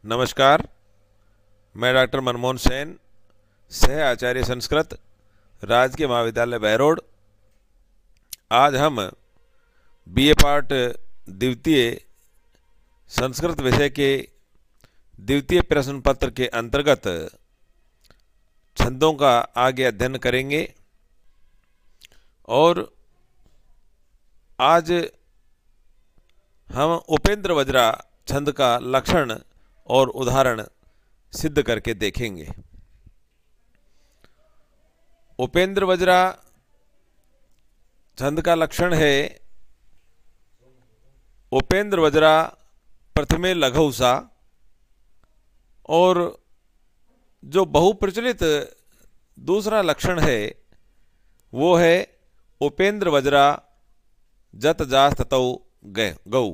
नमस्कार। मैं डॉक्टर मनमोहन सेन, सह आचार्य संस्कृत, राजकीय महाविद्यालय बहरोड। आज हम बीए पार्ट द्वितीय संस्कृत विषय के द्वितीय प्रश्न पत्र के अंतर्गत छंदों का आगे अध्ययन करेंगे। और आज हम उपेंद्र वज्रा छंद का लक्षण और उदाहरण सिद्ध करके देखेंगे। उपेंद्र वज्रा छंद का लक्षण है उपेंद्र वज्रा प्रथमे लघु सा। और जो बहुप्रचलित दूसरा लक्षण है वो है उपेंद्र वज्रा जत जास ततौ गौ।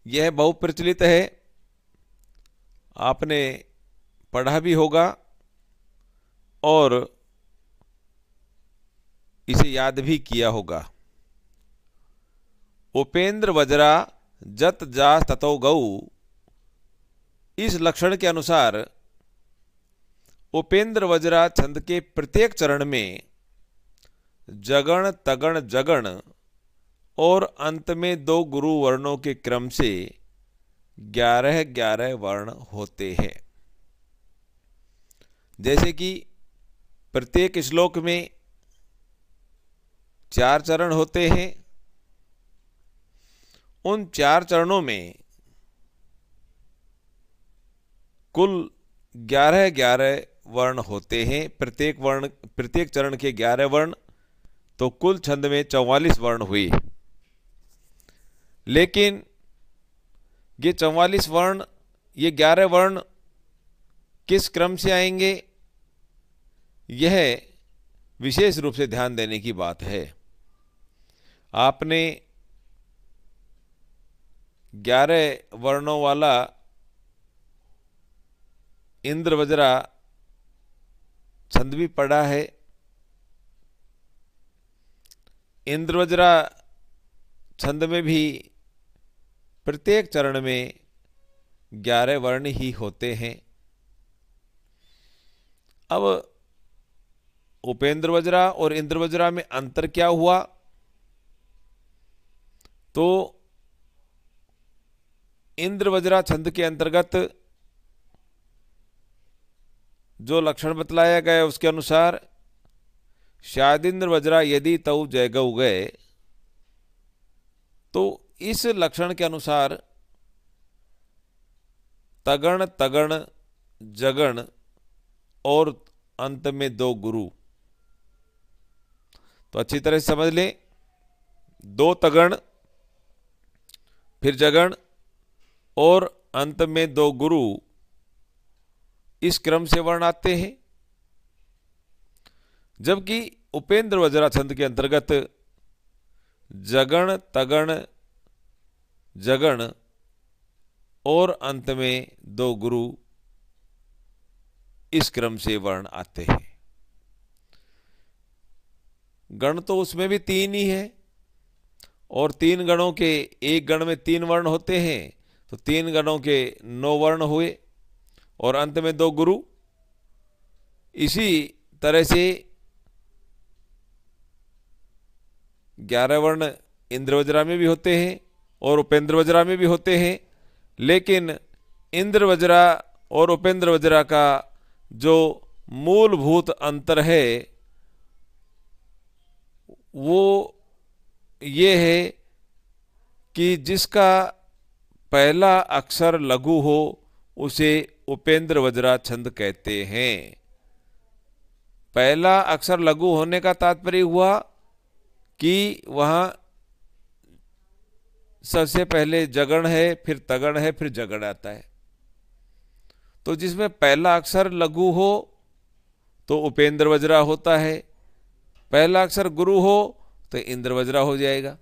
यह बहुप्रचलित है, आपने पढ़ा भी होगा और इसे याद भी किया होगा। उपेंद्र वज्रा जत जास ततौ गौ, इस लक्षण के अनुसार उपेंद्र वज्रा छंद के प्रत्येक चरण में जगण तगण जगण और अंत में 2 गुरु वर्णों के क्रम से 11-11 वर्ण होते हैं। जैसे कि प्रत्येक श्लोक में 4 चरण होते हैं। उन 4 चरणों में कुल 11-11 वर्ण होते हैं। प्रत्येक चरण के 11 वर्ण, तो कुल छंद में 44 वर्ण हुए। लेकिन ये 44 वर्ण, ये 11 वर्ण किस क्रम से आएंगे, यह विशेष रूप से ध्यान देने की बात है। आपने 11 वर्णों वाला इंद्र वज्रा छंद भी पढ़ा है। इंद्र वज्रा छंद में भी प्रत्येक चरण में 11 वर्ण ही होते हैं। अब उपेंद्र वज्रा और इंद्र वज्रा में अंतर क्या हुआ, तो इंद्र वज्रा छंद के अंतर्गत जो लक्षण बतलाया गया उसके अनुसार शादिंद्र वज्रा यदि तौ जय गौ गए, तो इस लक्षण के अनुसार तगण तगण जगण और अंत में 2 गुरु। तो अच्छी तरह से समझ लें, 2 तगण, फिर जगण और अंत में 2 गुरु, इस क्रम से वर्ण आते हैं। जबकि उपेंद्र वज्रा छंद के अंतर्गत जगण तगण जगण और अंत में 2 गुरु, इस क्रम से वर्ण आते हैं। गण तो उसमें भी 3 ही है, और 3 गणों के एक गण में 3 वर्ण होते हैं, तो 3 गणों के 9 वर्ण हुए और अंत में 2 गुरु। इसी तरह से 11 वर्ण इंद्र वज्रा में भी होते हैं और उपेंद्र वज्रा में भी होते हैं। लेकिन इंद्र वज्रा और उपेंद्र वज्रा का जो मूलभूत अंतर है वो ये है कि जिसका पहला अक्षर लघु हो उसे उपेंद्र वज्रा छंद कहते हैं। पहला अक्षर लघु होने का तात्पर्य हुआ कि वहां सबसे पहले जगण है, फिर तगण है, फिर जगण आता है। तो जिसमें पहला अक्षर लघु हो तो उपेंद्र वज्रा होता है, पहला अक्षर गुरु हो तो इंद्र वज्रा हो जाएगा।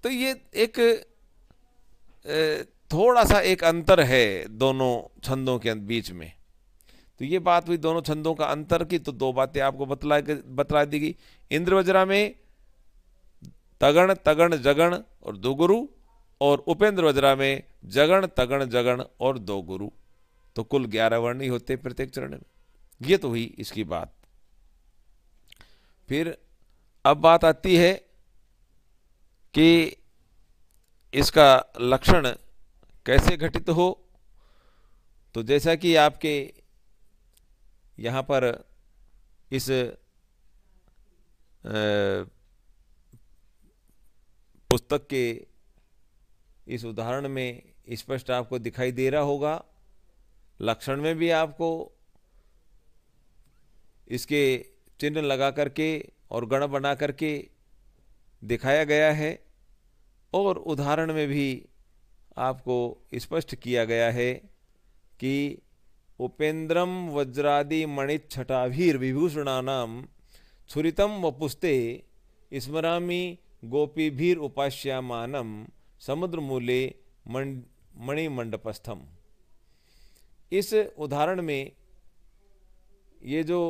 तो ये एक थोड़ा सा एक अंतर है दोनों छंदों के बीच में। तो ये बात हुई दोनों छंदों का अंतर की। तो 2 बातें आपको बतला दी गई। इंद्र वज्रा में तगण तगण जगण और 2 गुरु, और उपेंद्र वज्रा में जगण तगण जगण और 2 गुरु, तो कुल 11 वर्ण ही होते प्रत्येक चरण में। ये तो हुई इसकी बात। फिर अब बात आती है कि इसका लक्षण कैसे घटित हो। तो जैसा कि आपके यहाँ पर इस पुस्तक के इस उदाहरण में स्पष्ट आपको दिखाई दे रहा होगा, लक्षण में भी आपको इसके चिन्ह लगा करके और गण बना करके दिखाया गया है, और उदाहरण में भी आपको स्पष्ट किया गया है कि उपेन्द्रम वज्रादि मणिच्छटाभीर विभूषणानाम छुरितम वपुस्ते स्मरामि गोपीभीर उपास्यमानम समुद्र मूले मणिमंडपस्थम। इस उदाहरण में ये जो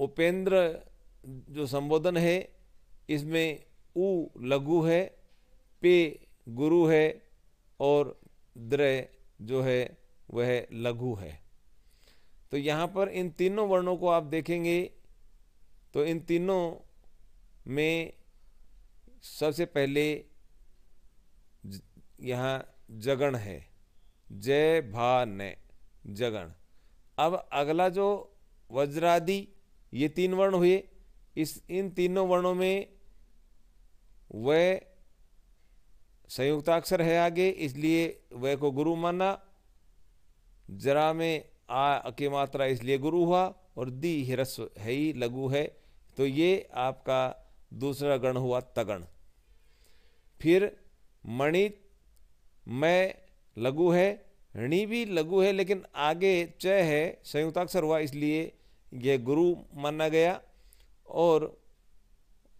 उपेंद्र जो संबोधन है, इसमें उ लघु है, पे गुरु है और द्र जो है वह लघु है। तो यहाँ पर इन तीनों वर्णों को आप देखेंगे तो इन तीनों में सबसे पहले यहाँ जगण है, जय भा न जगण। अब अगला जो वज्रादि, ये 3 वर्ण हुए, इन तीनों वर्णों में वह संयुक्ताक्षर है आगे, इसलिए वह को गुरु माना। जरा में आ की मात्रा इसलिए गुरु हुआ, और दी हिरस्व है ही लघु है, तो ये आपका दूसरा गण हुआ तगण। फिर मणि मैं लघु है, णी भी लघु है, लेकिन आगे च है, संयुक्ताक्षर हुआ, इसलिए यह गुरु माना गया।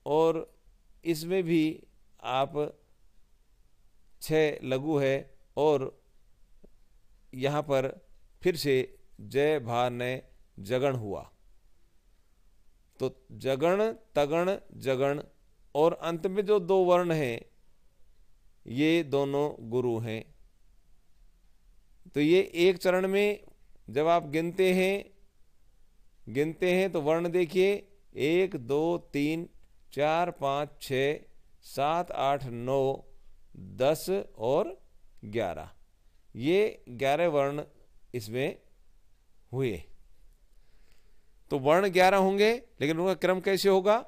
और इसमें भी आप 6 लघु है, और यहाँ पर फिर से जय भा न जगण हुआ। तो जगण तगण जगण, और अंत में जो 2 वर्ण हैं ये दोनों गुरु हैं। तो ये एक चरण में जब आप गिनते हैं तो वर्ण देखिए, 1 2 3 4 5 6 7 8 9 10 और 11, ये 11 वर्ण इसमें हुए। तो वर्ण 11 होंगे, लेकिन उनका क्रम कैसे होगा?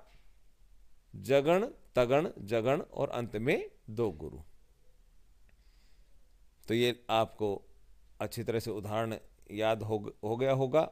जगण तगण जगण और अंत में 2 गुरु। तो ये आपको अच्छी तरह से उदाहरण याद हो गया होगा।